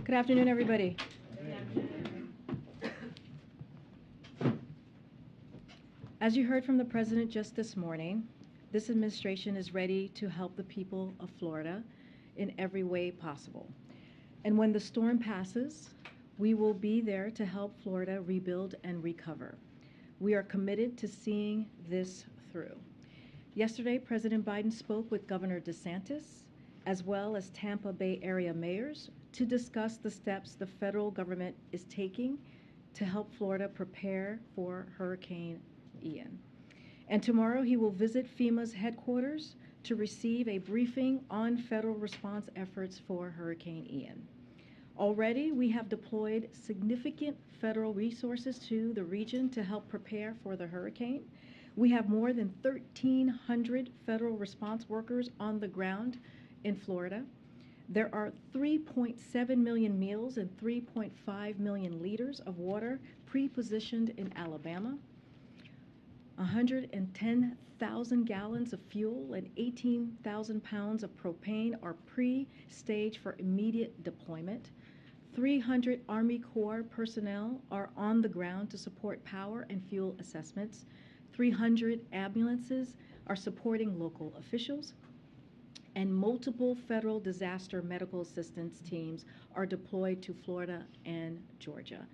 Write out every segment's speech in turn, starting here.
Good afternoon, everybody. As you heard from the President just this morning, this administration is ready to help the people of Florida in every way possible. And when the storm passes, we will be there to help Florida rebuild and recover. We are committed to seeing this through. Yesterday, President Biden spoke with Governor DeSantis, as well as Tampa Bay area mayors, to discuss the steps the federal government is taking to help Florida prepare for Hurricane Ian. And tomorrow he will visit FEMA's headquarters to receive a briefing on federal response efforts for Hurricane Ian. Already, we have deployed significant federal resources to the region to help prepare for the hurricane. We have more than 1,300 federal response workers on the ground in Florida. There are 3.7 million meals and 3.5 million liters of water pre-positioned in Alabama. 110,000 gallons of fuel and 18,000 pounds of propane are pre-staged for immediate deployment. 300 Army Corps personnel are on the ground to support power and fuel assessments. 300 ambulances are supporting local officials, and multiple federal disaster medical assistance teams are deployed to Florida and Georgia.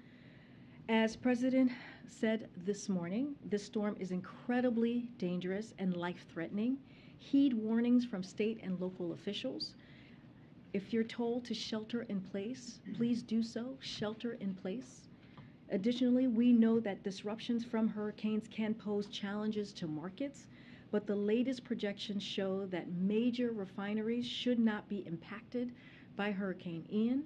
As President said this morning, this storm is incredibly dangerous and life-threatening. Heed warnings from state and local officials. If you're told to shelter in place, please do so. Shelter in place. Additionally, we know that disruptions from hurricanes can pose challenges to markets, but the latest projections show that major refineries should not be impacted by Hurricane Ian.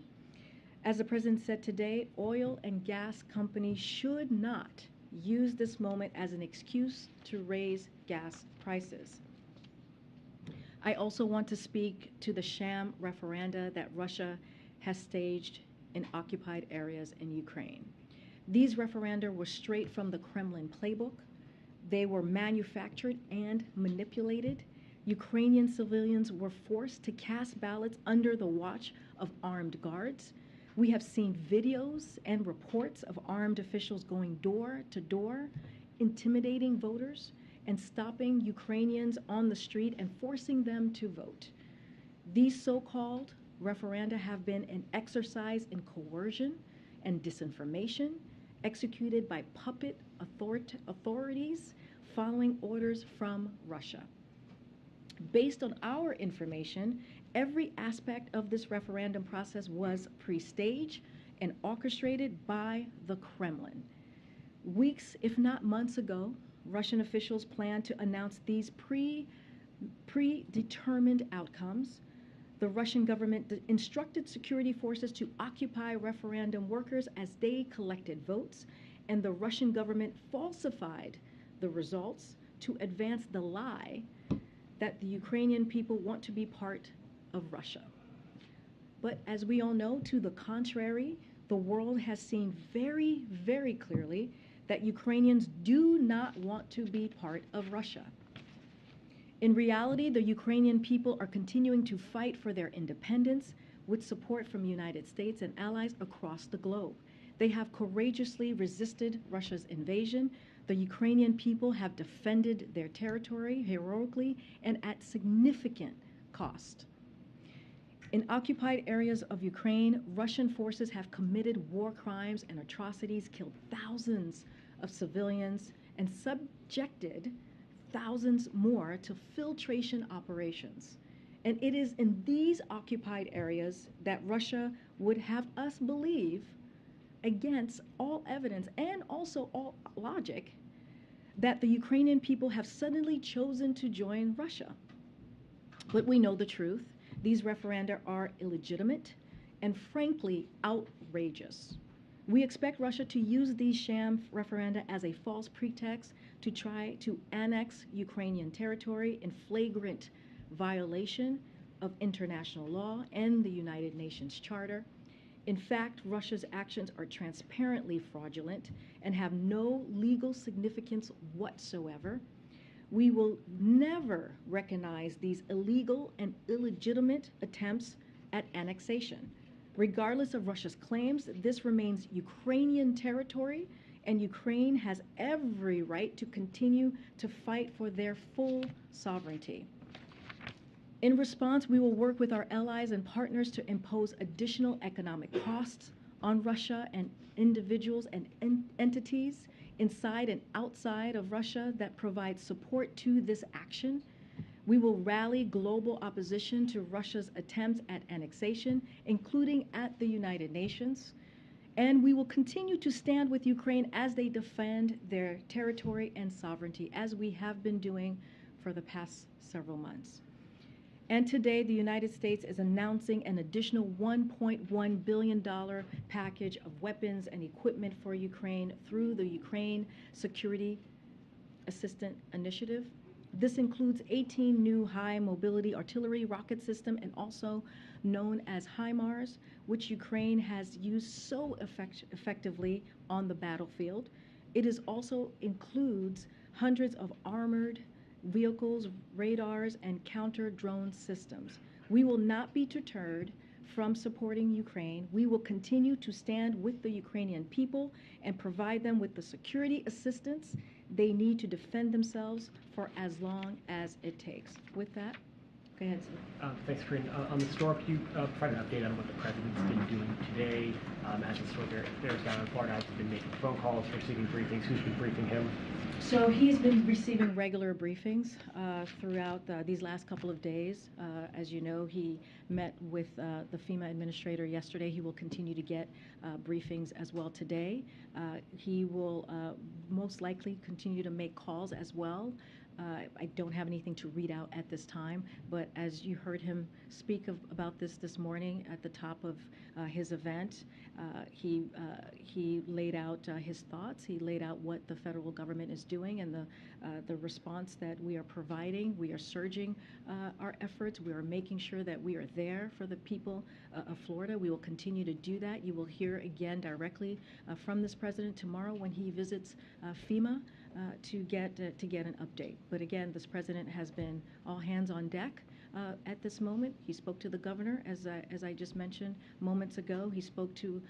As the President said today, oil and gas companies should not use this moment as an excuse to raise gas prices. I also want to speak to the sham referenda that Russia has staged in occupied areas in Ukraine. These referenda were straight from the Kremlin playbook. They were manufactured and manipulated. Ukrainian civilians were forced to cast ballots under the watch of armed guards. We have seen videos and reports of armed officials going door to door, intimidating voters and stopping Ukrainians on the street and forcing them to vote. These so-called referenda have been an exercise in coercion and disinformation, executed by puppet authorities following orders from Russia. Based on our information, every aspect of this referendum process was pre-staged and orchestrated by the Kremlin. Weeks, if not months ago, Russian officials planned to announce these predetermined outcomes. The Russian government instructed security forces to occupy referendum workers as they collected votes, and the Russian government falsified the results to advance the lie that the Ukrainian people want to be part of Russia. But as we all know, to the contrary, the world has seen very, very clearly that Ukrainians do not want to be part of Russia. In reality, the Ukrainian people are continuing to fight for their independence with support from the United States and allies across the globe. They have courageously resisted Russia's invasion. The Ukrainian people have defended their territory heroically and at significant cost. In occupied areas of Ukraine, Russian forces have committed war crimes and atrocities, killed thousands of civilians, and subjected thousands more to filtration operations. And it is in these occupied areas that Russia would have us believe, against all evidence and also all logic, that the Ukrainian people have suddenly chosen to join Russia. But we know the truth. These referenda are illegitimate and frankly outrageous. We expect Russia to use these sham referenda as a false pretext to try to annex Ukrainian territory in flagrant violation of international law and the United Nations Charter. In fact, Russia's actions are transparently fraudulent and have no legal significance whatsoever. We will never recognize these illegal and illegitimate attempts at annexation. Regardless of Russia's claims, this remains Ukrainian territory, and Ukraine has every right to continue to fight for their full sovereignty. In response, we will work with our allies and partners to impose additional economic costs on Russia and individuals and entities inside and outside of Russia that provide support to this action. We will rally global opposition to Russia's attempts at annexation, including at the United Nations. And we will continue to stand with Ukraine as they defend their territory and sovereignty, as we have been doing for the past several months. And today, the United States is announcing an additional $1.1 billion package of weapons and equipment for Ukraine through the Ukraine Security Assistance Initiative. This includes 18 new high-mobility artillery rocket system, and also known as HIMARS, which Ukraine has used so effectively on the battlefield. It also includes hundreds of armored vehicles, radars, and counter-drone systems. We will not be deterred from supporting Ukraine. We will continue to stand with the Ukrainian people and provide them with the security assistance they need to defend themselves for as long as it takes. With that, go ahead, Steve. Thanks, Karine. On the storm, can you provide an update on what the president's been doing today? As the storm bears down in Florida, has he been making phone calls, receiving briefings? Who's been briefing him? So he's been receiving regular briefings throughout these last couple of days. As you know, he met with the FEMA administrator yesterday. He will continue to get briefings as well today. He will most likely continue to make calls as well. I don't have anything to read out at this time, but as you heard him speak about this morning at the top of his event, he laid out his thoughts. He laid out what the federal government is doing and the response that we are providing. We are surging our efforts. We are making sure that we are there for the people of Florida. We will continue to do that. You will hear again directly from this president tomorrow when he visits FEMA. To get an update. But again, this president has been all hands on deck at this moment. He spoke to the governor, as I just mentioned moments ago. He spoke to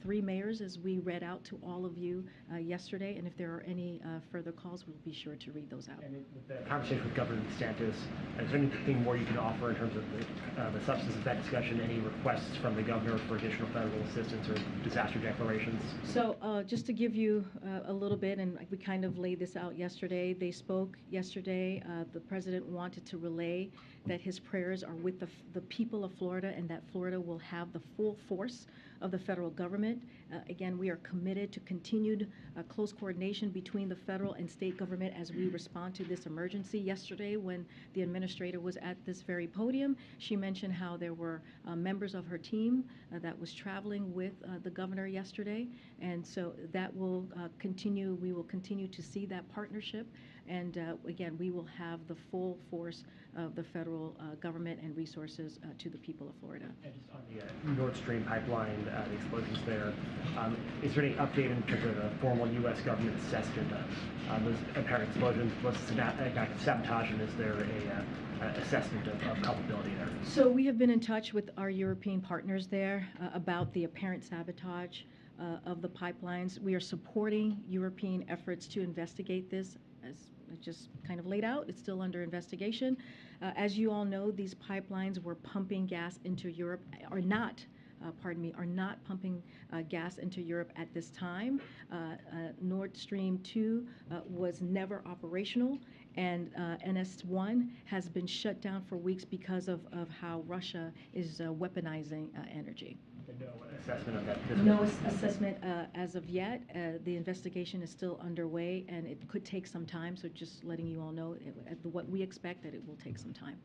3 mayors, as we read out to all of you yesterday. And if there are any further calls, we'll be sure to read those out. And with the conversation with Governor DeSantis, is there anything more you can offer in terms of the substance of that discussion? Any requests from the governor for additional federal assistance or disaster declarations? So just to give you a little bit, and we kind of laid this out yesterday, they spoke yesterday. The president wanted to relay that his prayers are with the people of Florida, and that Florida will have the full force of the federal government. Again, we are committed to continued close coordination between the federal and state government as we respond to this emergency. Yesterday, when the administrator was at this very podium, she mentioned how there were members of her team that was traveling with the governor yesterday, and so that will continue. We will continue to see that partnership, and again, we will have the full force of the federal government and resources to the people of Florida. And just on the Nord Stream pipeline, the explosions there, is there any update in terms of the formal U.S. government assessment of those apparent explosions? Was it an act of sabotage, and is there a assessment of culpability there? So we have been in touch with our European partners there about the apparent sabotage of the pipelines. We are supporting European efforts to investigate this. As I just kind of laid out, it's still under investigation. As you all know, these pipelines were pumping gas into Europe, are not pumping gas into Europe at this time. Nord Stream 2 was never operational, and NS1 has been shut down for weeks because of how Russia is weaponizing energy. No assessment of that? No assessment as of yet. The investigation is still underway, and it could take some time, so just letting you all know what we expect, that it will take some time.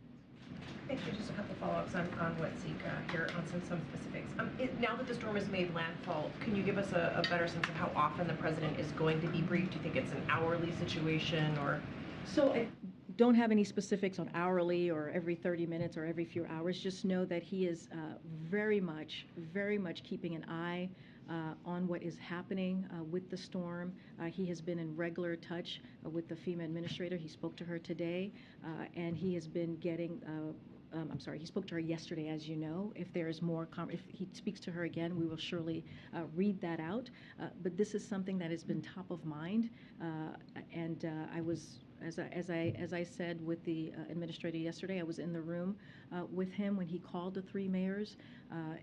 Thank you. Just a couple follow-ups on what Zeke here on some specifics. Now that the storm has made landfall, can you give us a better sense of how often the president is going to be briefed? Do you think it's an hourly situation, or? So I don't have any specifics on hourly or every 30 minutes or every few hours. Just know that he is very much keeping an eye on what is happening with the storm. He has been in regular touch with the FEMA administrator. He spoke to her today, and he has been getting he spoke to her yesterday, as you know. If there is more, if he speaks to her again, we will surely read that out. But this is something that has been top of mind, and I was. As I said with the administrator yesterday, I was in the room with him when he called the three mayors,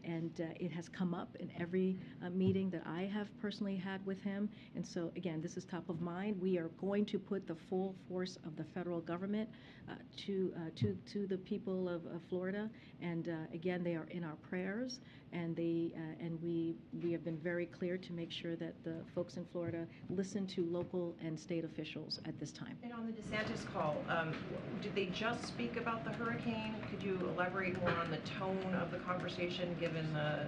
and it has come up in every meeting that I have personally had with him. And so, again, this is top of mind. We are going to put the full force of the federal government to the people of Florida. And again, they are in our prayers, and we have been very clear to make sure that the folks in Florida listen to local and state officials at this time. And on the DeSantis call, did they just speak about the hurricane? Could you elaborate more on the tone of the conversation given the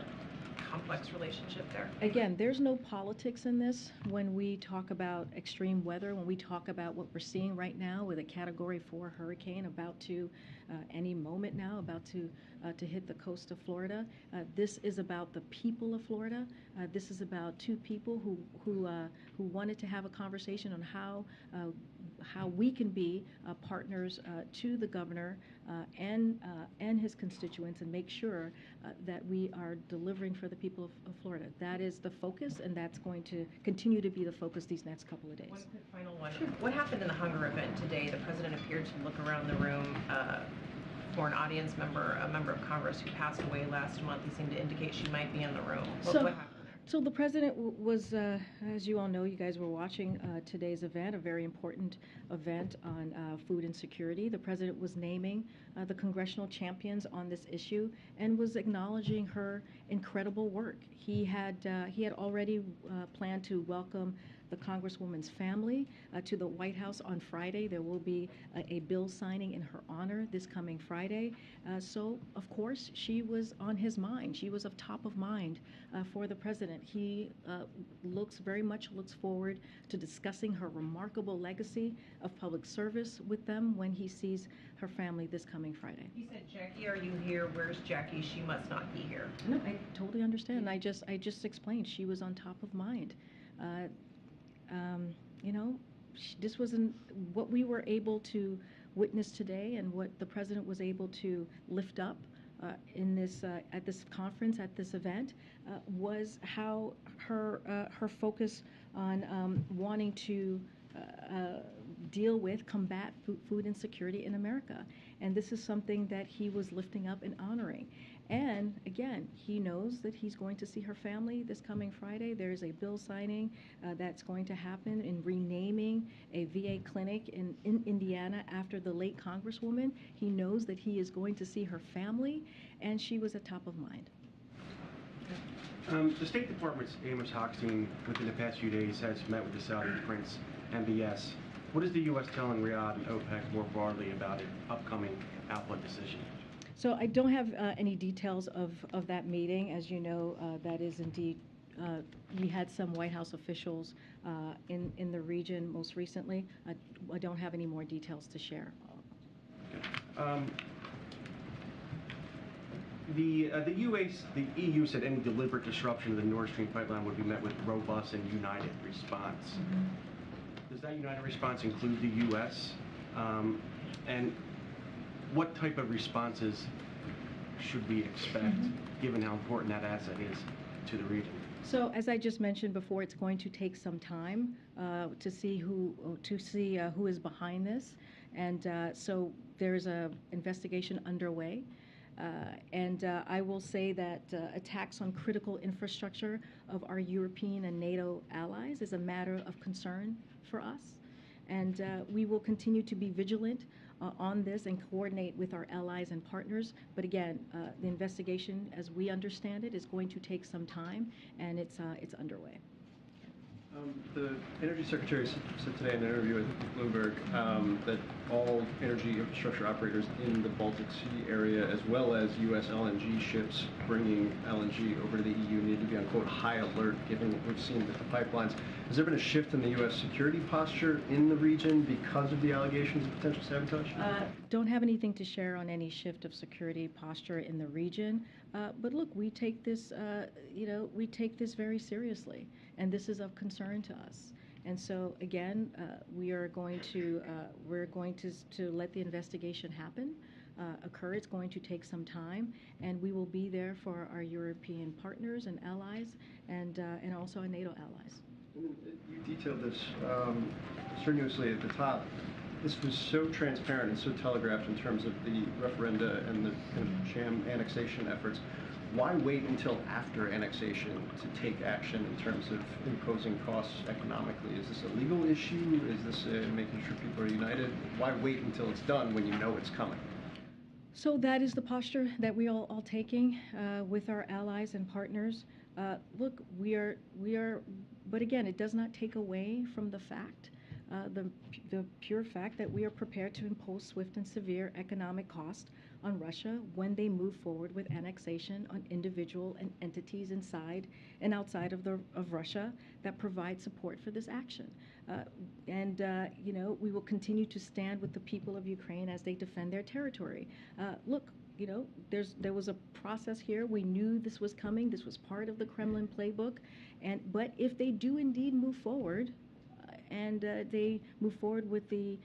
complex relationship there? Again, there's no politics in this when we talk about extreme weather, when we talk about what we're seeing right now with a Category 4 hurricane about to, any moment now, about to hit the coast of Florida. This is about the people of Florida. This is about two people who wanted to have a conversation on how we can be partners to the governor and his constituents and make sure that we are delivering for the people of Florida. That is the focus, and that's going to continue to be the focus these next couple of days. One quick final one. Sure. What happened in the hunger event today? The president appeared to look around the room for an audience member, a member of Congress who passed away last month. He seemed to indicate she might be in the room. What happened there? So the president was, as you all know, you guys were watching today's event, a very important event on food insecurity. The president was naming the congressional champions on this issue and was acknowledging her incredible work. He had already planned to welcome the Congresswoman's family to the White House on Friday. There will be a bill signing in her honor this coming Friday. So, of course, she was on his mind. She was of top of mind for the president. He very much looks forward to discussing her remarkable legacy of public service with them when he sees her family this coming Friday. He said, "Jackie, are you here? Where's Jackie? She must not be here." No, I totally understand. I just explained she was on top of mind. This wasn't what we were able to witness today, and what the president was able to lift up in this at this conference, at this event, was how her focus on wanting to deal with, combat food insecurity in America. And this is something that he was lifting up and honoring. And again, he knows that he's going to see her family this coming Friday. There's a bill signing that's going to happen in renaming a VA clinic in Indiana after the late Congresswoman. He knows that he is going to see her family, and she was at top of mind. The State Department's Amos Hochstein, within the past few days, has met with the Saudi Prince MBS. What is the U.S. telling Riyadh and OPEC more broadly about an upcoming output decision? So I don't have any details of that meeting. As you know, that is indeed, we had some White House officials in the region most recently. I don't have any more details to share. Okay. The EU said any deliberate disruption of the Nord Stream pipeline would be met with robust and united response. Mm-hmm. Does that united response include the U.S.? And what type of responses should we expect, given how important that asset is to the region? So, as I just mentioned before, it's going to take some time to see who is behind this, and so there's an investigation underway. And I will say that attacks on critical infrastructure of our European and NATO allies is a matter of concern for us. And we will continue to be vigilant on this and coordinate with our allies and partners. But again, the investigation, as we understand it, is going to take some time, and it's underway. The Energy Secretary said today in an interview with Bloomberg that all energy infrastructure operators in the Baltic Sea area, as well as U.S. LNG ships bringing LNG over to the EU, need to be on, quote, high alert, given what we've seen with the pipelines. Has there been a shift in the U.S. security posture in the region because of the allegations of potential sabotage? Don't have anything to share on any shift of security posture in the region. But look, we take this, we take this very seriously, and this is of concern to us. And so again, we're going to let the investigation happen. occur. It's going to take some time, and we will be there for our European partners and allies, and also our NATO allies. You detailed this strenuously at the top. This was so transparent and so telegraphed in terms of the referenda and the kind of sham annexation efforts. Why wait until after annexation to take action in terms of imposing costs economically? Is this a legal issue? Is this making sure people are united? Why wait until it's done when you know it's coming? So that is the posture that we all taking with our allies and partners. Look, we are, but again, it does not take away from the fact, the pure fact that we are prepared to impose swift and severe economic cost on Russia when they move forward with annexation on individual and entities inside and outside of Russia that provide support for this action. We will continue to stand with the people of Ukraine as they defend their territory. Look, there was a process here. We knew this was coming. This was part of the Kremlin playbook. But if they do indeed move forward, and they move forward with the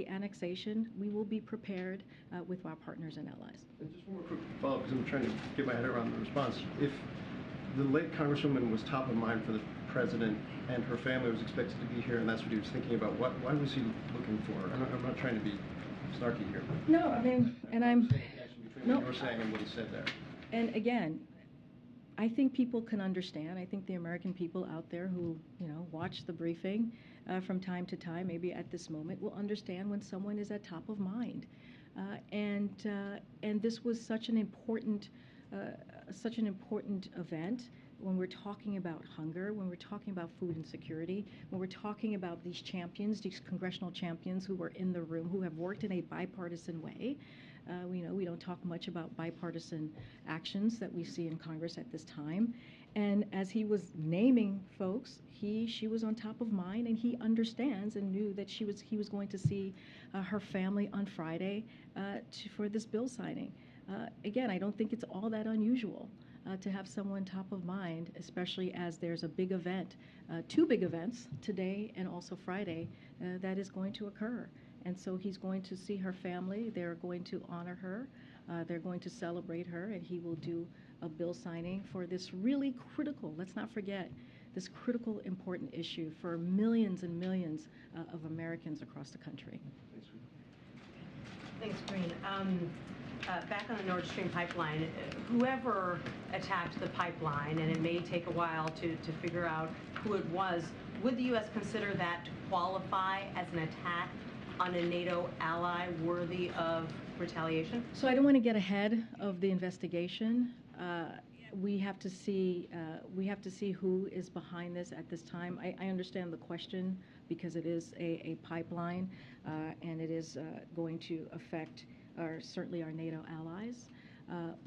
annexation, we will be prepared with our partners and allies. And just one more quick follow-up, because I'm trying to get my head around the response. If the late Congresswoman was top of mind for the president and her family was expected to be here, and that's what he was thinking about, why was he looking for? I'm not trying to be snarky here. No, I mean, and I'm... Between what you were saying and what he said there. And again, I think people can understand. I think the American people out there who, watch the briefing from time to time, maybe at this moment, will understand when someone is at top of mind. And this was such an important event when we're talking about hunger, when we're talking about food insecurity, when we're talking about these champions, these congressional champions who were in the room, who have worked in a bipartisan way. We don't talk much about bipartisan actions that we see in Congress at this time. And as he was naming folks, she was on top of mind, and he understands and knew that he was going to see her family on Friday for this bill signing. Again, I don't think it's all that unusual to have someone top of mind, especially as there's a big event, two big events today and also Friday that is going to occur. And so he's going to see her family. They're going to honor her. They're going to celebrate her, and he will do a bill signing for this really critical, let's not forget, this critical, important issue for millions and millions of Americans across the country. Thanks, Karine. Back on the Nord Stream pipeline, whoever attacked the pipeline, and it may take a while to figure out who it was, would the U.S. consider that to qualify as an attack on a NATO ally worthy of retaliation? So I don't want to get ahead of the investigation. We have to see who is behind this at this time. I understand the question because it is a pipeline, and it is going to affect certainly our NATO allies.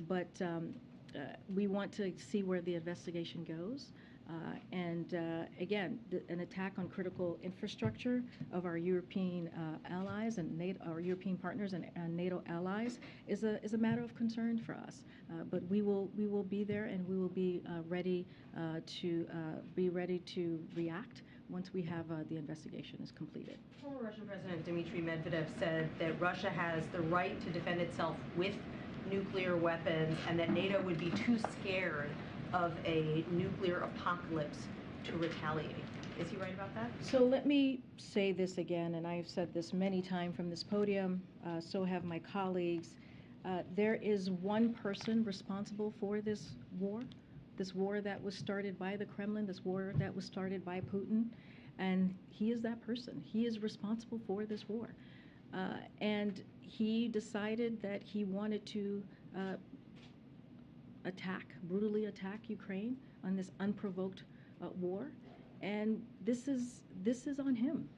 But we want to see where the investigation goes. Again, an attack on critical infrastructure of our European allies and our European partners and NATO allies is a matter of concern for us. But we will be there, and we will be ready to react once we have the investigation is completed. Former Russian President Dmitry Medvedev said that Russia has the right to defend itself with nuclear weapons, and that NATO would be too scared of a nuclear apocalypse to retaliate. Is he right about that? So let me say this again, and I've said this many times from this podium, so have my colleagues. There is one person responsible for this war that was started by the Kremlin, this war that was started by Putin, and he is that person. He is responsible for this war. And he decided that he wanted to brutally attack Ukraine on this unprovoked war, and this is on him.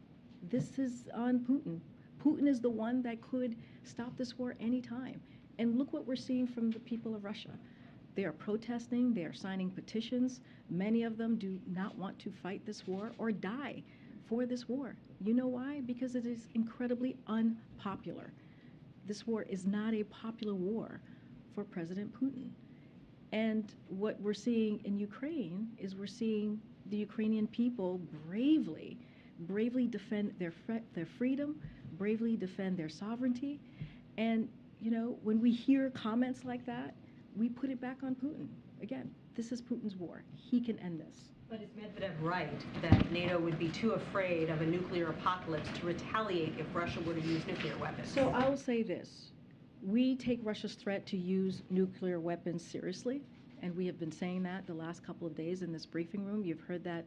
This is on Putin. Putin is the one that could stop this war anytime. And look what we're seeing from the people of Russia. They are protesting. They are signing petitions. Many of them do not want to fight this war or die for this war. You know why? Because it is incredibly unpopular. This war is not a popular war for President Putin. And what we're seeing in Ukraine is we're seeing the Ukrainian people bravely defend their freedom, bravely defend their sovereignty. And when we hear comments like that, we put it back on Putin. Again, this is Putin's war. He can end this. But is Medvedev right that NATO would be too afraid of a nuclear apocalypse to retaliate if Russia were to use nuclear weapons? So I will say this. We take Russia's threat to use nuclear weapons seriously, and we have been saying that the last couple of days in this briefing room. You've heard that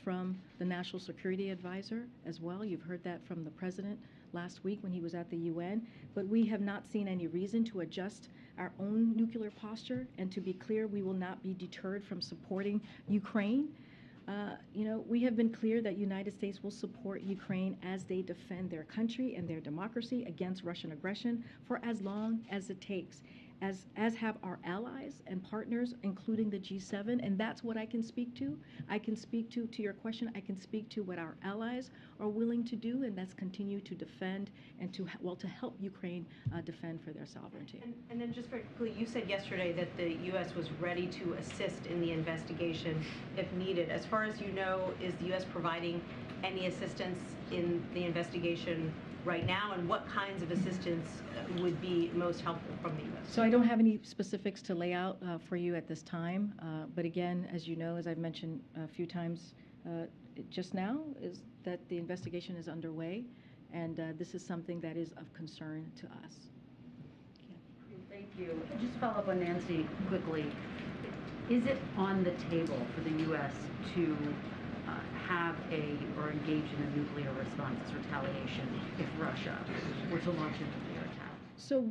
from the National Security Advisor as well. You've heard that from the President last week when he was at the UN. But we have not seen any reason to adjust our own nuclear posture. And to be clear, we will not be deterred from supporting Ukraine. We have been clear that United States will support Ukraine as they defend their country and their democracy against Russian aggression for as long as it takes, as have our allies and partners, including the G7, and that's what I can speak to. I can speak to your question, I can speak to what our allies are willing to do, and that's continue to defend and to help Ukraine defend for their sovereignty. And then just very quickly, you said yesterday that the U.S. was ready to assist in the investigation if needed. As far as you know, is the U.S. providing any assistance in the investigation right now, and what kinds of assistance would be most helpful from the U.S.? So I don't have any specifics to lay out for you at this time, but again, as you know, as I've mentioned a few times just now, is that the investigation is underway, and this is something that is of concern to us. Thank you. Just to follow up on Nancy quickly, is it on the table for the U.S. to or engage in a nuclear response as retaliation if Russia were to launch a nuclear attack? So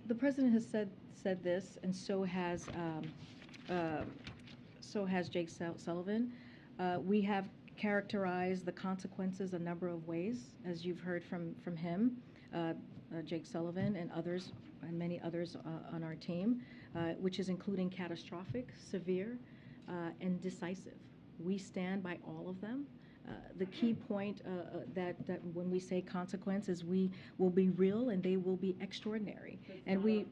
the president has said this, and so has Jake Sullivan. We have characterized the consequences a number of ways, as you've heard from him, Jake Sullivan, and others, and many others on our team, which is including catastrophic, severe, and decisive. We stand by all of them. The key point that when we say consequences, we will be real and they will be extraordinary. And we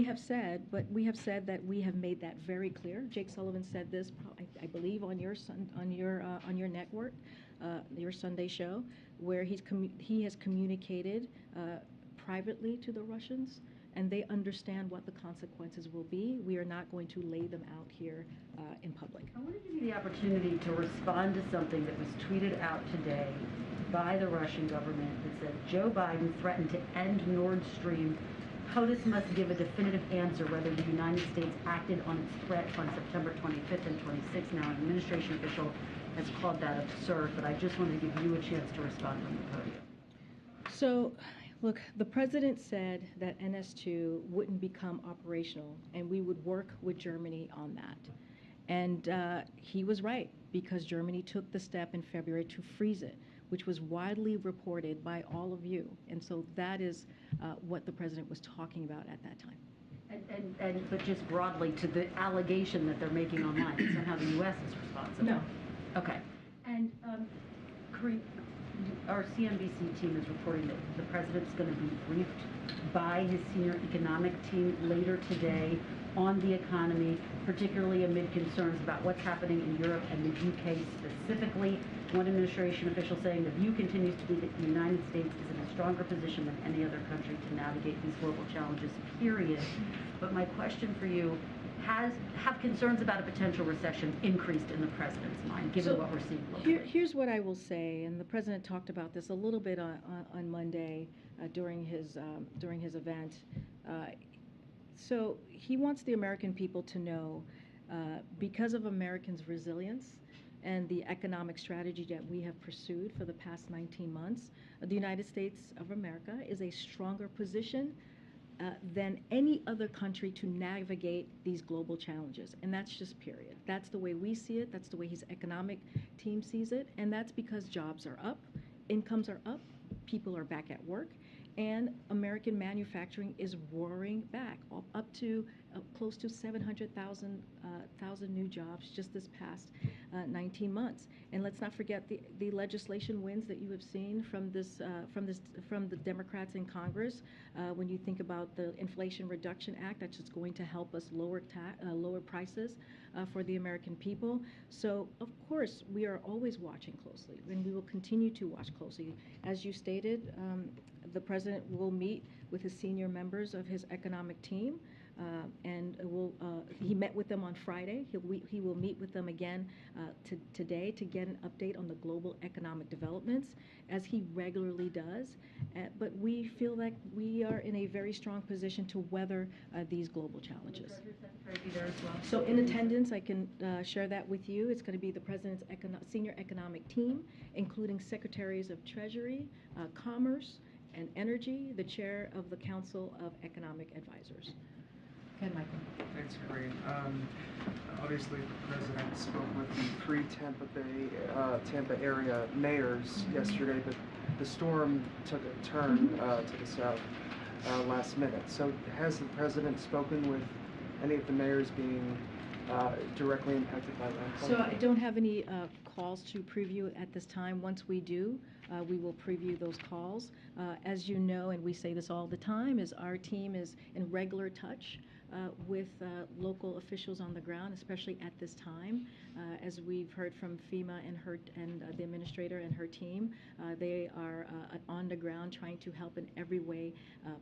have said that we have made that very clear. Jake Sullivan said this, I believe, on your network, your Sunday show, where he has communicated privately to the Russians, and they understand what the consequences will be. We are not going to lay them out here in public. I want to give you the opportunity to respond to something that was tweeted out today by the Russian government that said Joe Biden threatened to end Nord Stream. POTUS must give a definitive answer whether the United States acted on its threat on September 25th and 26th. Now, an administration official has called that absurd, but I just wanted to give you a chance to respond from the podium. So, look, the president said that NS2 wouldn't become operational, and we would work with Germany on that. And he was right, because Germany took the step in February to freeze it, which was widely reported by all of you. And so that is what the president was talking about at that time. But just broadly to the allegation that they're making online, that somehow the U.S. is responsible. No. Okay. And Karine, our CNBC team is reporting that the president's going to be briefed by his senior economic team later today on the economy, particularly amid concerns about what's happening in Europe and the UK specifically. One administration official saying the view continues to be that the United States is in a stronger position than any other country to navigate these global challenges, period. But my question for you, have concerns about a potential recession increased in the president's mind, given what we're seeing globally? Here's what I will say, and the president talked about this a little bit on Monday during his event. So he wants the American people to know, because of Americans' resilience and the economic strategy that we have pursued for the past 19 months, the United States of America is a stronger position than any other country to navigate these global challenges. And that's just period. That's the way we see it. That's the way his economic team sees it. And that's because jobs are up, incomes are up, people are back at work, and American manufacturing is roaring back, up to close to 700,000 new jobs just this past 19 months. And let's not forget the legislation wins that you have seen from the Democrats in Congress. When you think about the Inflation Reduction Act, that's just going to help us lower prices for the American people. So of course we are always watching closely, and we will continue to watch closely. As you stated, the president will meet with his senior members of his economic team. He met with them on Friday. He will meet with them again today to get an update on the global economic developments, as he regularly does. But we feel like we are in a very strong position to weather these global challenges. So in attendance, I can share that with you. It's going to be the President's senior economic team, including Secretaries of Treasury, Commerce, and Energy, the Chair of the Council of Economic Advisors. Okay, Michael. Thanks, Karine. Obviously, the President spoke with the three Tampa area mayors yesterday, but the storm took a turn to the south last minute. So has the President spoken with any of the mayors being directly impacted by landfall? So I don't have any calls to preview at this time. Once we do, we will preview those calls. As you know, and we say this all the time, is our team is in regular touch with local officials on the ground, especially at this time. As we've heard from FEMA and the administrator and her team, they are on the ground trying to help in every way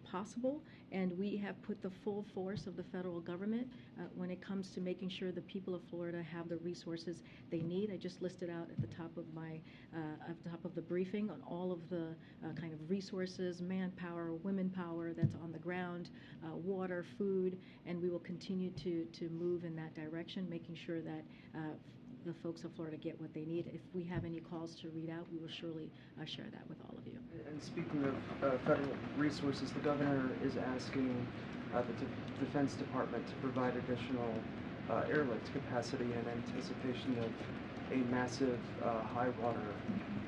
possible. And we have put the full force of the federal government when it comes to making sure the people of Florida have the resources they need. I just listed out at the top of the briefing on all of the kind of resources, manpower, women power that's on the ground, water, food, and we will continue to move in that direction, making sure that the folks of Florida get what they need. If we have any calls to read out, we will surely share that with all of you. And speaking of federal resources, the governor is asking the Defense Department to provide additional airlift capacity in anticipation of a massive high water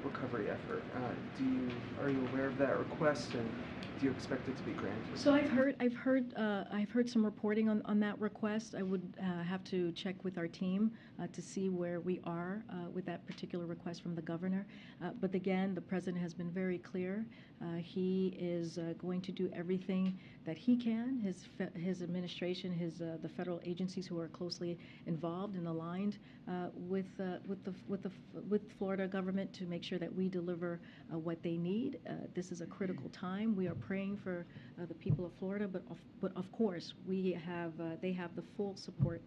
recovery effort. Are you aware of that request, and do you expect it to be granted? So I've heard some reporting on that request. I would have to check with our team to see where we are with that particular request from the governor. But again, the president has been very clear. He is going to do everything that he can. His administration, the federal agencies who are closely involved and aligned with Florida government to make sure that we deliver what they need. This is a critical time. We are praying for the people of Florida, but of course they have the full support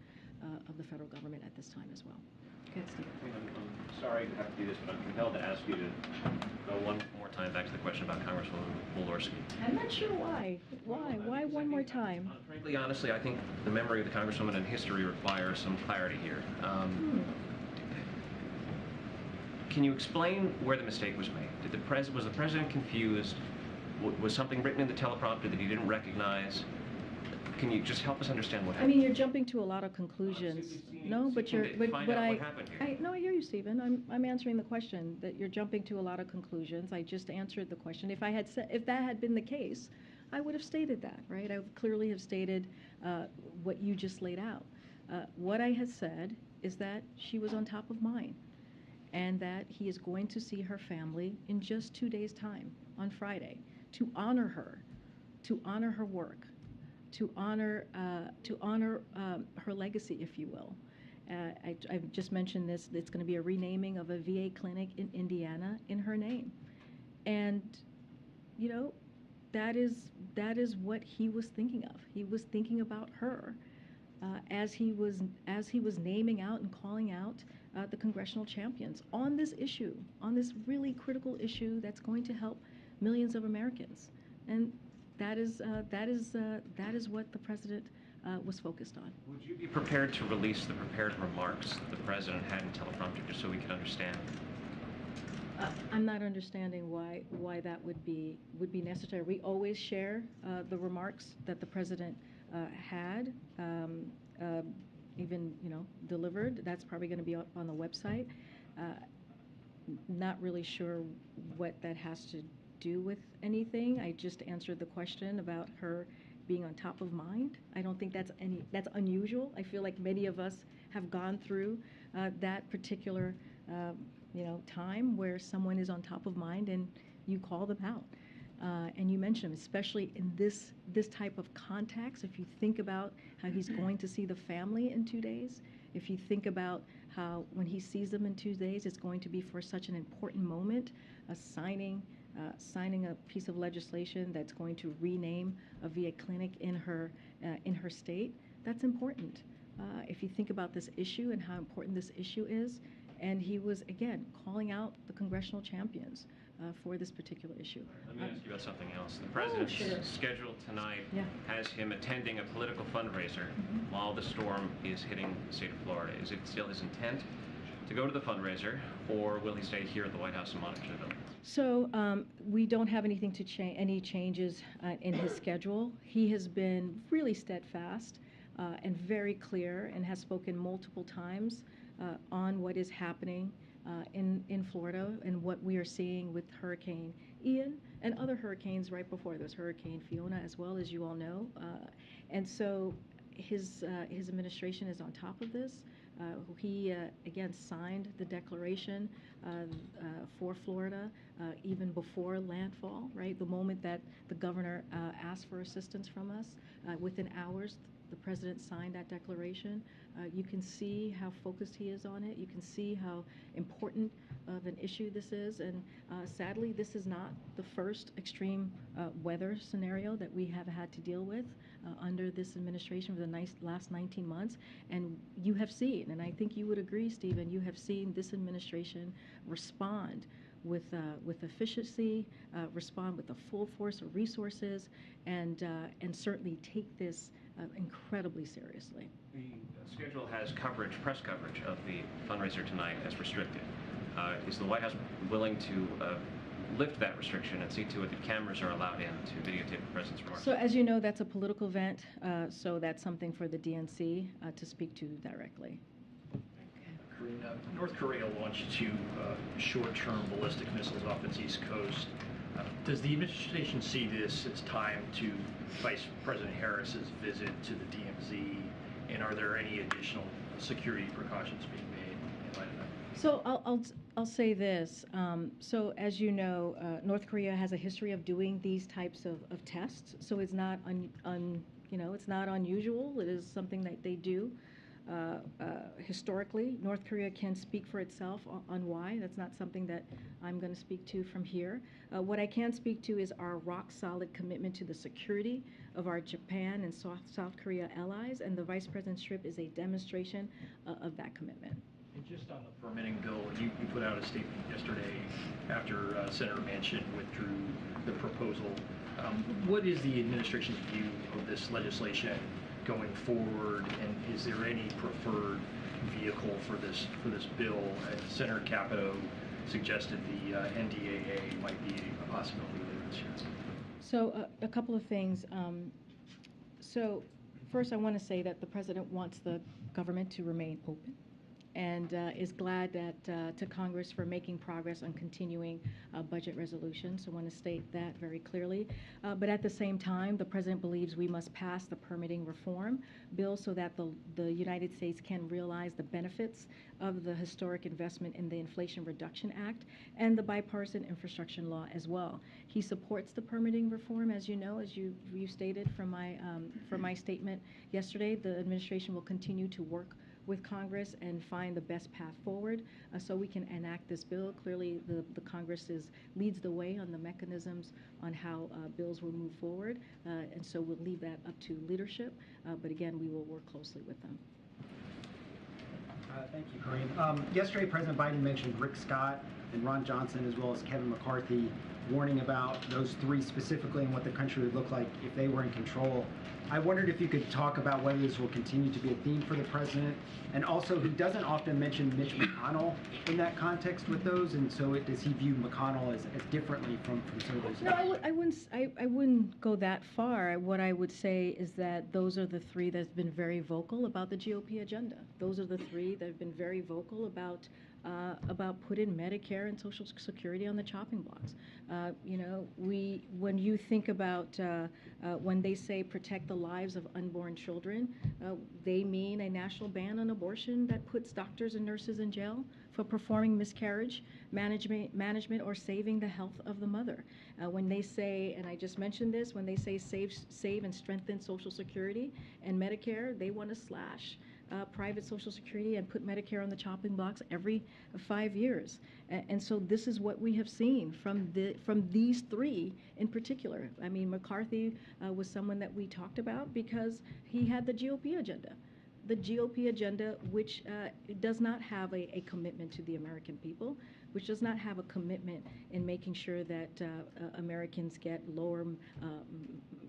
of the federal government at this time as well. Go ahead, Steve. I'm sorry to have to do this, but I'm compelled to ask you to go one more time back to the question about Congresswoman Walorski. I'm not sure why. Why one more time? Frankly, honestly, I think the memory of the Congresswoman and history requires some clarity here. Can you explain where the mistake was made? Was the president confused? Was something written in the teleprompter that he didn't recognize? Can you just help us understand what happened? I mean, you're jumping to a lot of conclusions. No, but you're. Find out what happened here. I hear you, Stephen. I'm answering the question that you're jumping to a lot of conclusions. I just answered the question. If that had been the case, I would have stated that, right? I would clearly have stated what you just laid out. What I had said is that she was on top of mind, and that he is going to see her family in just 2 days' time on Friday to honor her work, to honor her legacy, if you will. I've just mentioned this. It's going to be a renaming of a VA clinic in Indiana in her name, and that is what he was thinking of. He was thinking about her as he was naming out and calling out the congressional champions on this issue, on this really critical issue that's going to help millions of Americans, and that is what the president was focused on. Would you be prepared to release the prepared remarks that the president had in teleprompter just so we can understand? I'm not understanding why that would be necessary. We always share the remarks that the president had, even delivered. That's probably going to be up on the website. Not really sure what that has to do with anything. I just answered the question about her being on top of mind. I don't think that's unusual. I feel like many of us have gone through that particular time where someone is on top of mind and you call them out. And you mentioned them, especially in this type of context. If you think about how he's going to see the family in 2 days, if you think about how when he sees them in 2 days, it's going to be for such an important moment, a signing signing a piece of legislation that's going to rename a VA clinic in her state. That's important. If you think about this issue and how important this issue is, and he was, again, calling out the congressional champions for this particular issue. Let me ask you about something else. The president's schedule tonight has him attending a political fundraiser while the storm is hitting the state of Florida. Is it still his intent to go to the fundraiser, or will he stay here at the White House and monitor the building? So we don't have anything to any changes in his schedule. He has been really steadfast and very clear, and has spoken multiple times on what is happening in Florida and what we are seeing with Hurricane Ian and other hurricanes right before. There's Hurricane Fiona as well, as you all know. And so his administration is on top of this. He, again, signed the declaration for Florida even before landfall, right? The moment that the governor asked for assistance from us, within hours, the president signed that declaration. You can see how focused he is on it. You can see how important of an issue this is. And sadly, this is not the first extreme weather scenario that we have had to deal with under this administration for the last 19 months. And you have seen, and I think you would agree, Stephen, you have seen this administration respond with efficiency, respond with the full force of resources, and certainly take this incredibly seriously. The schedule has press coverage of the fundraiser tonight as restricted. Is the White House willing to lift that restriction and see to it that cameras are allowed in to videotape the president's remarks? So as you know, that's a political event, so that's something for the DNC to speak to directly. Karine, North Korea launched two short-term ballistic missiles off its east coast. Does the administration see this as time to Vice President Harris's visit to the DMZ, and are there any additional security precautions being made in light of that? So I'll say this. So as you know, North Korea has a history of doing these types of tests. So it's not it's not unusual. It is something that they do. Historically, North Korea can speak for itself on why. That's not something that I'm going to speak to from here. What I can speak to is our rock-solid commitment to the security of our Japan and South Korea allies, and the Vice President's trip is a demonstration of that commitment. And just on the permitting bill, you put out a statement yesterday after Senator Manchin withdrew the proposal. What is the administration's view of this legislation going forward, and is there any preferred vehicle for this bill? Senator Capito suggested the NDAA might be a possibility later this year. So a couple of things. So first, I want to say that the president wants the government to remain open, and is glad that to Congress for making progress on continuing budget resolutions. So I want to state that very clearly. But at the same time, the president believes we must pass the permitting reform bill so that the United States can realize the benefits of the historic investment in the Inflation Reduction Act and the bipartisan infrastructure law as well. He supports the permitting reform, as you know, as you stated from my statement yesterday. The administration will continue to work with Congress and find the best path forward so we can enact this bill. Clearly, the Congress leads the way on the mechanisms on how bills will move forward, and so we'll leave that up to leadership, but again, we will work closely with them. Thank you, Karine. Yesterday, President Biden mentioned Rick Scott and Ron Johnson, as well as Kevin McCarthy, warning about those three specifically and what the country would look like if they were in control. I wondered if you could talk about whether this will continue to be a theme for the president, and also he doesn't often mention Mitch McConnell in that context with those, and so does he view McConnell as differently from some of those? No, I wouldn't go that far. What I would say is that those are the three that have been very vocal about the GOP agenda. Those are the three that have been very vocal about putting Medicare and Social Security on the chopping blocks. When you think about when they say protect the lives of unborn children, they mean a national ban on abortion that puts doctors and nurses in jail for performing miscarriage management or saving the health of the mother. When they say, and I just mentioned this, when they say save and strengthen Social Security and Medicare, they want to slash private Social Security and put Medicare on the chopping blocks every 5 years. And so this is what we have seen from these three in particular. I mean, McCarthy was someone that we talked about because he had the GOP agenda. The GOP agenda, which does not have a commitment to the American people, which does not have a commitment in making sure that Americans get lower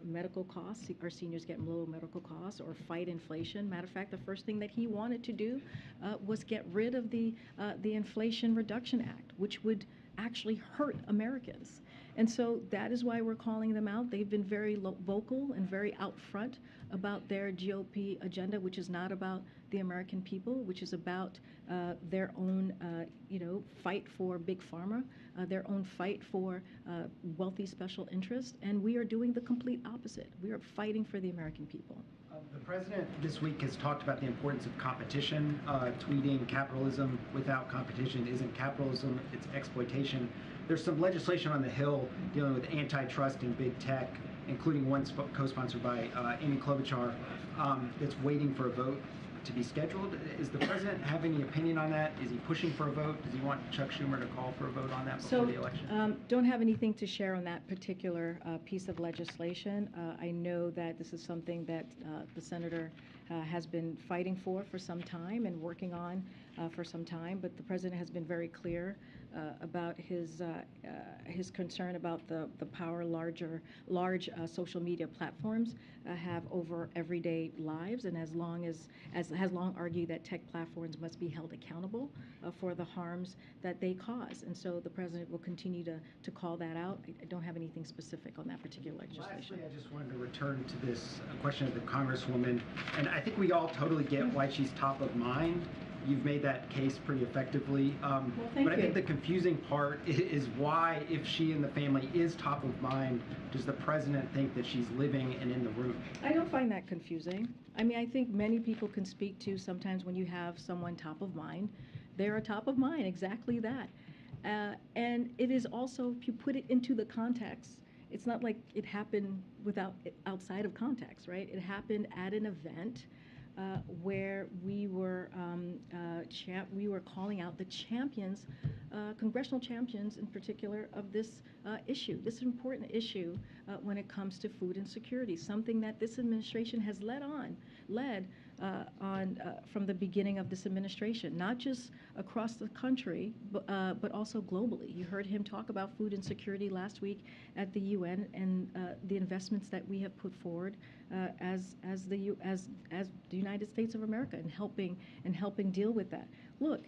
medical costs, our seniors get lower medical costs, or fight inflation. Matter of fact, the first thing that he wanted to do was get rid of the Inflation Reduction Act, which would actually hurt Americans. And so that is why we're calling them out. They've been very vocal and very out front about their GOP agenda, which is not about the American people, which is about their own, fight for big pharma, their own fight for wealthy special interests. And we are doing the complete opposite. We are fighting for the American people. The president this week has talked about the importance of competition, tweeting capitalism without competition isn't capitalism, it's exploitation. There's some legislation on the Hill dealing with antitrust and big tech, including one co-sponsored by Amy Klobuchar, that's waiting for a vote to be scheduled. Is the president have any opinion on that? Is he pushing for a vote? Does he want Chuck Schumer to call for a vote on that before the election? Don't have anything to share on that particular piece of legislation. I know that this is something that the senator has been fighting for some time and working on for some time, but the president has been very clear about his concern about the power large social media platforms have over everyday lives, and has long argued that tech platforms must be held accountable for the harms that they cause. And so the president will continue to call that out. I don't have anything specific on that particular legislation. Lastly, I just wanted to return to this question of the Congresswoman, and I think we all totally get why she's top of mind. You've made that case pretty effectively. But I think the confusing part is why, if she and the family is top of mind, does the president think that she's living and in the room? I don't find that confusing. I mean, I think many people can speak to sometimes when you have someone top of mind, they're top of mind, exactly that. And it is also, if you put it into the context, it's not like it happened outside of context, right? It happened at an event where we were calling out the champions, congressional champions in particular, of this issue, this important issue when it comes to food insecurity, something that this administration has led on from the beginning of this administration, not just across the country, but also globally. You heard him talk about food insecurity last week at the UN, and the investments that we have put forward as the United States of America in helping deal with that. Look,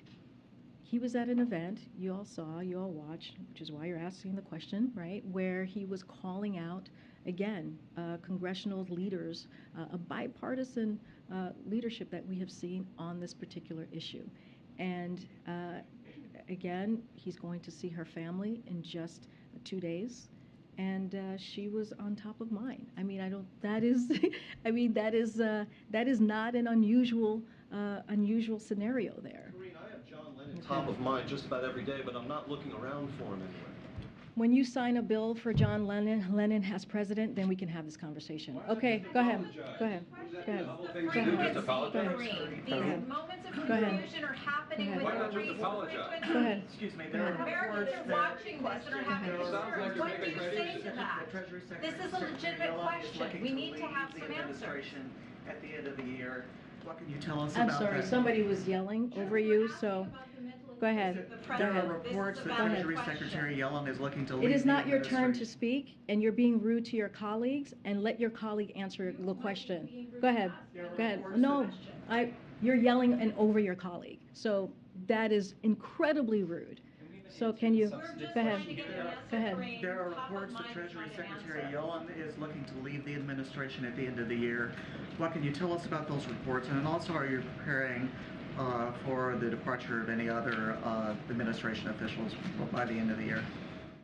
he was at an event, you all saw, you all watched, which is why you're asking the question, right, where he was calling out, again, congressional leaders, a bipartisan leadership that we have seen on this particular issue. And again, he's going to see her family in just 2 days. And she was on top of mind. I mean, that is not an unusual scenario there. Karine, I have John Lennon top of mind just about every day, but I'm not looking around for him anywhere. When you sign a bill for John Lennon as president, then we can have this conversation. Okay, go ahead. Go ahead. Go ahead. These moments of confusion are happening with the frequency. Go ahead. Excuse me, there are Americans are watching this and are having concerns. What do you say to that? This is a legitimate question. We need to have some answers. At the end of the year, what can you tell us about I'm sorry, somebody was yelling over you, so go ahead. There are reports that Treasury Secretary Yellen is looking to leave. It is not your turn to speak, and you're being rude to your colleagues, and let your colleague answer the question. Go ahead. Go ahead. No, you're yelling and over your colleague. So that is incredibly rude. So can you, go ahead. Go ahead. There are reports that Treasury Secretary Yellen is looking to leave the administration at the end of the year. What can you tell us about those reports? And also, are you preparing for the departure of any other administration officials by the end of the year?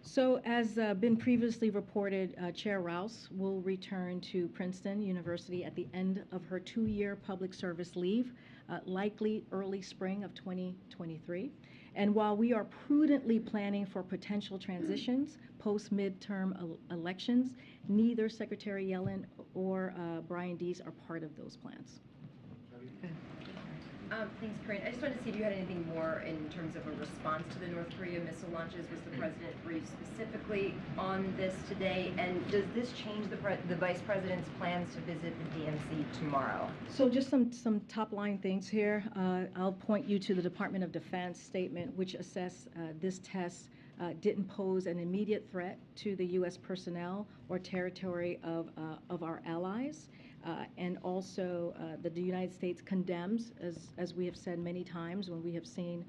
So as been previously reported, Chair Rouse will return to Princeton University at the end of her 2-year public service leave, likely early spring of 2023. And while we are prudently planning for potential transitions post-midterm elections, neither Secretary Yellen or Brian Deese are part of those plans. Okay. Thanks, Karine. I just wanted to see if you had anything more in terms of a response to the North Korea missile launches. Was the president briefed specifically on this today? And does this change the vice president's plans to visit the DMZ tomorrow? So just some top-line things here. I'll point you to the Department of Defense statement, which assessed this test didn't pose an immediate threat to the U.S. personnel or territory of our allies. And also, the United States condemns, as we have said many times when we have seen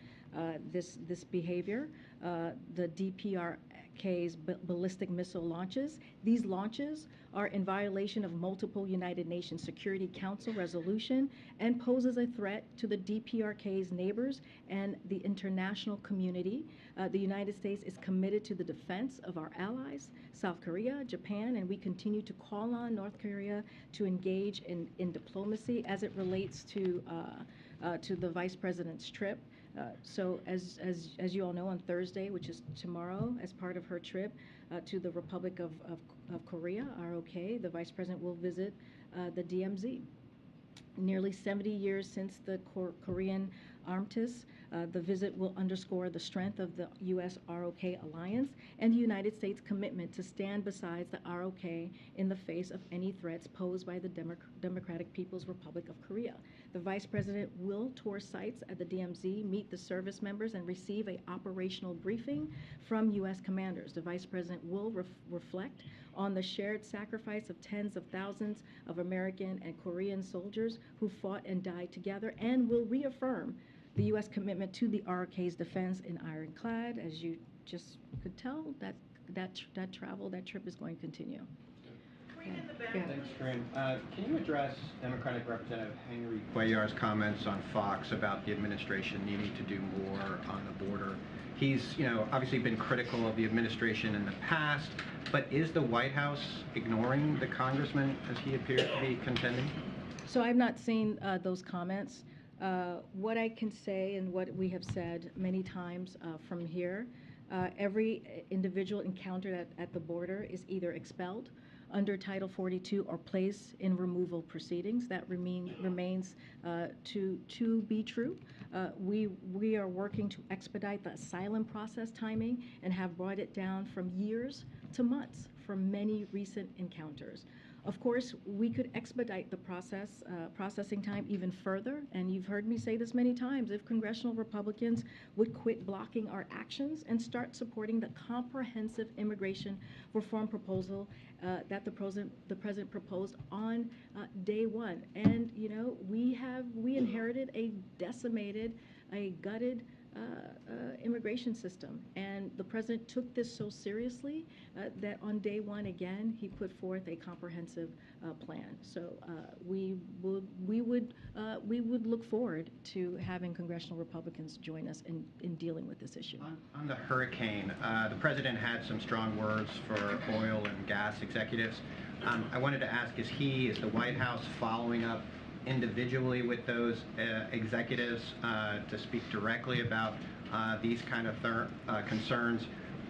this behavior, the DPRK's ballistic missile launches. These launches are in violation of multiple United Nations Security Council resolution and poses a threat to the DPRK's neighbors and the international community. The United States is committed to the defense of our allies, South Korea, Japan, and we continue to call on North Korea to engage in diplomacy as it relates to the Vice President's trip. So as you all know, on Thursday, which is tomorrow, as part of her trip to the Republic of Korea, ROK, the Vice President will visit the DMZ. Nearly 70 years since the Korean armistice, the visit will underscore the strength of the U.S. ROK alliance and the United States' commitment to stand beside the ROK in the face of any threats posed by the Democratic People's Republic of Korea. The Vice President will tour sites at the DMZ, meet the service members, and receive an operational briefing from U.S. commanders. The Vice President will reflect on the shared sacrifice of tens of thousands of American and Korean soldiers who fought and died together, and will reaffirm the U.S. commitment to the ROK's defense in ironclad. As you just could tell, that trip is going to continue. Thanks, Karine. Can you address Democratic Representative Henry Cuellar's comments on Fox about the administration needing to do more on the border? He's, obviously been critical of the administration in the past, but is the White House ignoring the congressman as he appears to be contending? So I've not seen those comments. What I can say, and what we have said many times from here, every individual encountered at the border is either expelled under Title 42 or placed in removal proceedings. That remains to be true. We are working to expedite the asylum process timing and have brought it down from years to months for many recent encounters. Of course, we could expedite the processing time even further, and you've heard me say this many times, if congressional Republicans would quit blocking our actions and start supporting the comprehensive immigration reform proposal that the president proposed on day one. And, we inherited a decimated, a gutted immigration system, and the president took this so seriously that on day one again he put forth a comprehensive plan. So we would look forward to having congressional Republicans join us in dealing with this issue. On the hurricane, the president had some strong words for oil and gas executives. I wanted to ask, is the White House following up individually with those executives to speak directly about these kind of concerns?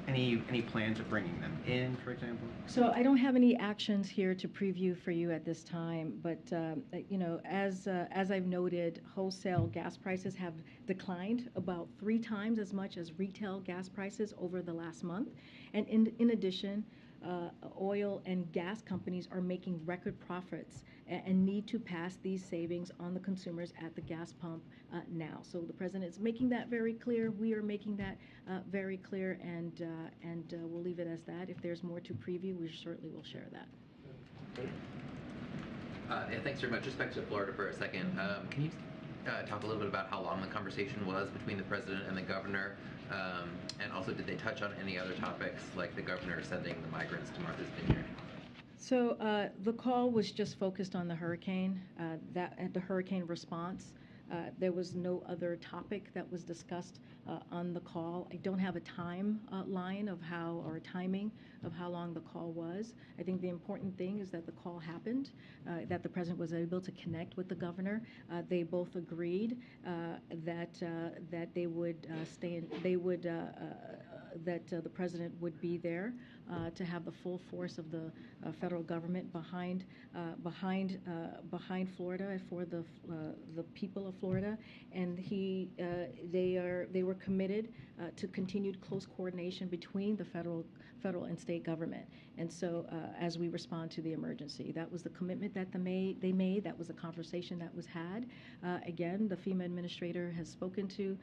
Any plans of bringing them in, for example? So I don't have any actions here to preview for you at this time, but as I've noted, wholesale gas prices have declined about 3 times as much as retail gas prices over the last month, and in addition, oil and gas companies are making record profits and need to pass these savings on the consumers at the gas pump now. So the president is making that very clear. We are making that very clear, and we'll leave it as that. If there's more to preview, we certainly will share that. Yeah, thanks very much. Just back to Florida for a second. Can you talk a little bit about how long the conversation was between the president and the governor? And also, did they touch on any other topics, like the governor sending the migrants to Martha's Vineyard? So the call was just focused on the hurricane, the hurricane response. There was no other topic that was discussed on the call. I don't have a timeline of timing of how long the call was. I think the important thing is that the call happened, that the president was able to connect with the governor. They both agreed that they would the president would be there to have the full force of the federal government behind Florida for the people of Florida, and they were committed to continued close coordination between the federal and state government. And so as we respond to the emergency, that was the commitment that they made. That was a conversation that was had. Again, the FEMA administrator has spoken to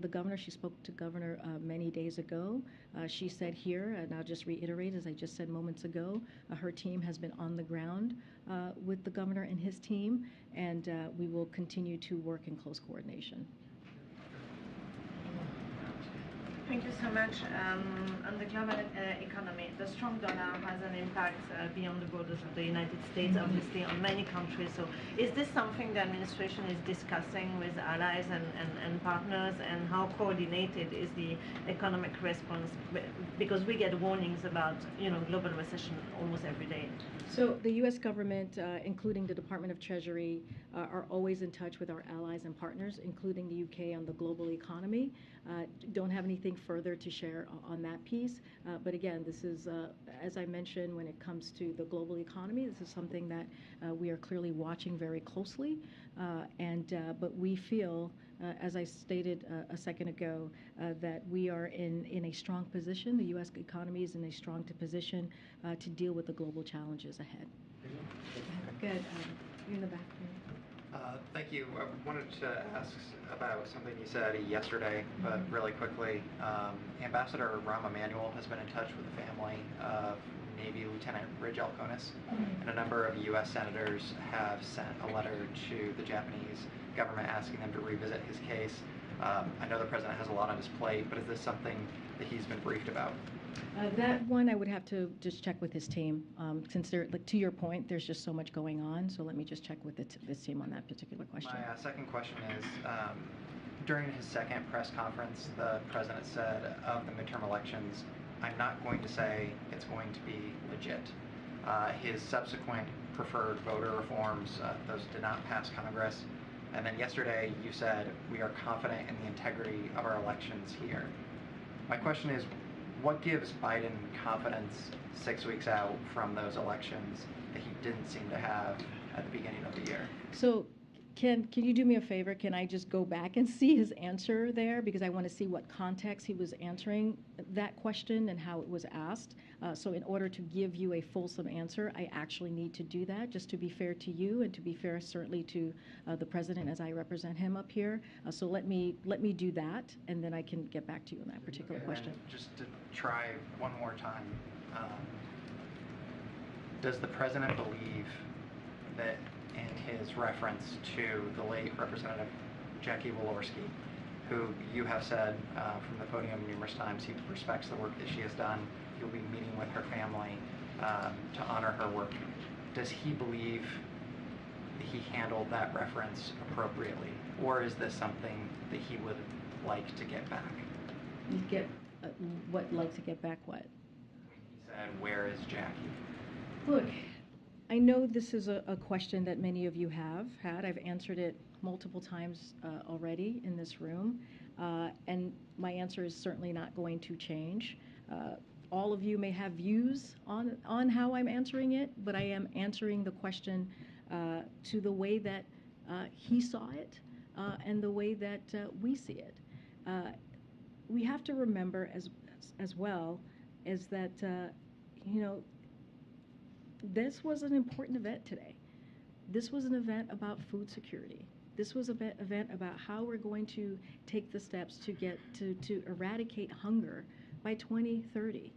the governor. She spoke to Governor many days ago. She said here, and I'll just reiterate, as I just said moments ago, her team has been on the ground with the governor and his team, and we will continue to work in close coordination. Thank you so much. On the global economy, the strong dollar has an impact beyond the borders of the United States, obviously, on many countries. So is this something the administration is discussing with allies and partners, and how coordinated is the economic response? Because we get warnings about, global recession almost every day. So the U.S. government, including the Department of Treasury, are always in touch with our allies and partners, including the U.K. on the global economy. Don't have anything further to share on that piece. But again, this is, as I mentioned, when it comes to the global economy, this is something that we are clearly watching very closely. But we feel, as I stated a second ago, that we are in a strong position. The U.S. economy is in a strong position to deal with the global challenges ahead. Good. You're in the back here. Thank you. I wanted to ask about something you said yesterday, but really quickly. Ambassador Rahm Emanuel has been in touch with the family of Navy Lieutenant Ridge Alconis, and a number of U.S. senators have sent a letter to the Japanese government asking them to revisit his case. I know the president has a lot on his plate, but is this something that he's been briefed about? That one I would have to just check with his team, since to your point, there's just so much going on. So let me just check with this team on that particular question. My second question is, during his second press conference, the president said of the midterm elections, I'm not going to say it's going to be legit. His subsequent preferred voter reforms, those did not pass Congress. And then yesterday you said, we are confident in the integrity of our elections here. My question is, what gives Biden confidence 6 weeks out from those elections that he didn't seem to have at the beginning of the year? So can you do me a favor? Can I just go back and see his answer there? Because I want to see what context he was answering that question and how it was asked. So in order to give you a fulsome answer, I actually need to do that, just to be fair to you and to be fair certainly to the president as I represent him up here. So let me do that, and then I can get back to you on that particular question. Just to try one more time, does the president believe that in his reference to the late Representative Jackie Walorski, who you have said from the podium numerous times he respects the work that she has done, he'll be meeting with her family to honor her work. Does he believe that he handled that reference appropriately, or is this something that he would like to get back? Like to get back what? He said, where is Jackie? Look, I know this is a question that many of you have had. I've answered it multiple times already in this room, and my answer is certainly not going to change. All of you may have views on how I'm answering it, but I am answering the question to the way that he saw it and the way that we see it. We have to remember as well is that, this was an important event today. This was an event about food security. This was an event about how we're going to take the steps to get to eradicate hunger by 2030.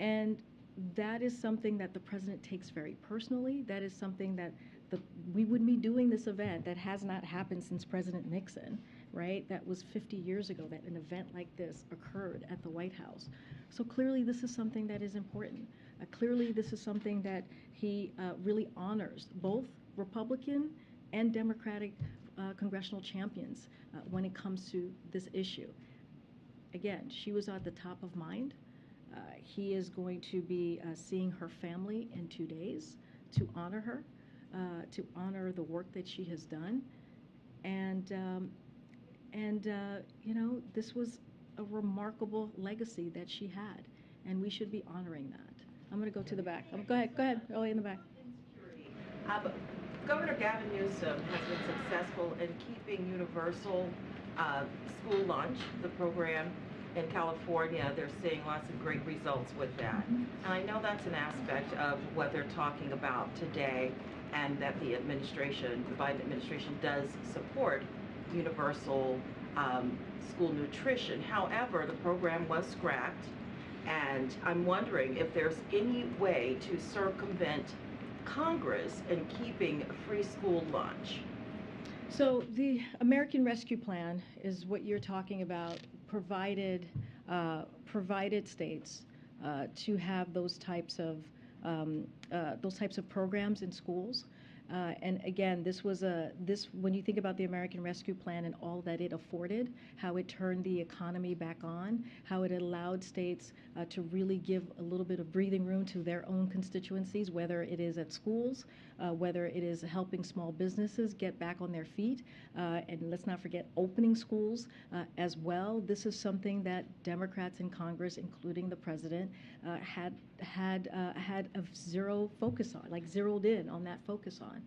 And that is something that the president takes very personally. That is something that we would be doing this event that has not happened since President Nixon, right? That was 50 years ago that an event like this occurred at the White House. So clearly this is something that is important. Clearly this is something that he really honors, both Republican and Democratic congressional champions when it comes to this issue. Again, she was at the top of mind. He is going to be seeing her family in 2 days to honor her, to honor the work that she has done. This was a remarkable legacy that she had, and we should be honoring that. I'm going to go to the back. Go ahead, early in the back. Governor Gavin Newsom has been successful in keeping universal school lunch, the program in California. They're seeing lots of great results with that. And I know that's an aspect of what they're talking about today, and that the administration, the Biden administration, does support universal school nutrition. However, the program was scrapped, and I'm wondering if there's any way to circumvent Congress in keeping a free school lunch. So the American Rescue Plan is what you're talking about, provided states to have those types of programs in schools. And again, when you think about the American Rescue Plan and all that it afforded, how it turned the economy back on, how it allowed states to really give a little bit of breathing room to their own constituencies, whether it is at schools, whether it is helping small businesses get back on their feet, and let's not forget opening schools as well. This is something that Democrats in Congress, including the president, had a zero focus on, like zeroed in on that focus on.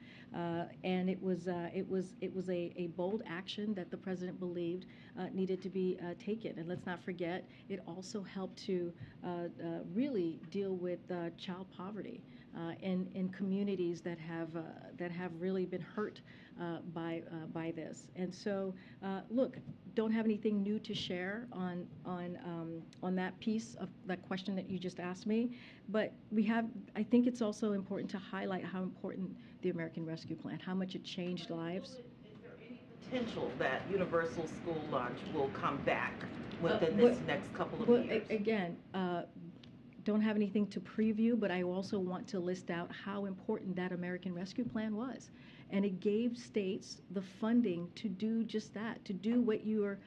And it was a bold action that the president believed needed to be taken. And let's not forget, it also helped to really deal with child poverty in communities that have really been hurt by this. And so, look, don't have anything new to share on that piece of that question that you just asked me, but I think it's also important to highlight how important the American Rescue Plan, how much it changed lives. Is there any potential that universal school lunch will come back within this next couple of years? Again, don't have anything to preview, but I also want to list out how important that American Rescue Plan was. And it gave states the funding to do just that, to do what you are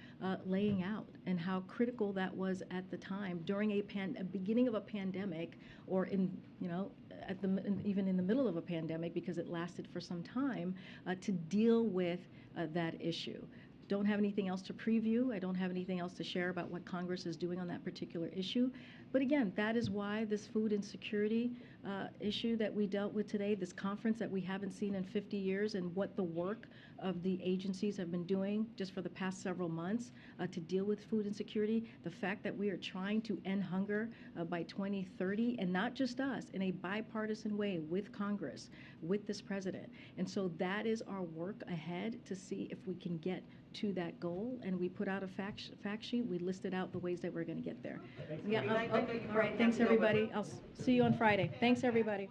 laying out, and how critical that was at the time during a beginning of a pandemic, or even in the middle of a pandemic, because it lasted for some time, to deal with that issue. Don't have anything else to preview. I don't have anything else to share about what Congress is doing on that particular issue. But again, that is why this food insecurity issue that we dealt with today, this conference that we haven't seen in 50 years, and what the work of the agencies have been doing just for the past several months to deal with food insecurity, the fact that we are trying to end hunger by 2030, and not just us, in a bipartisan way with Congress, with this president. And so that is our work ahead, to see if we can get to that goal. And we put out a fact sheet. We listed out the ways that we're going to get there. Yeah. All right. Thanks, everybody. I'll see you on Friday. Thanks, everybody.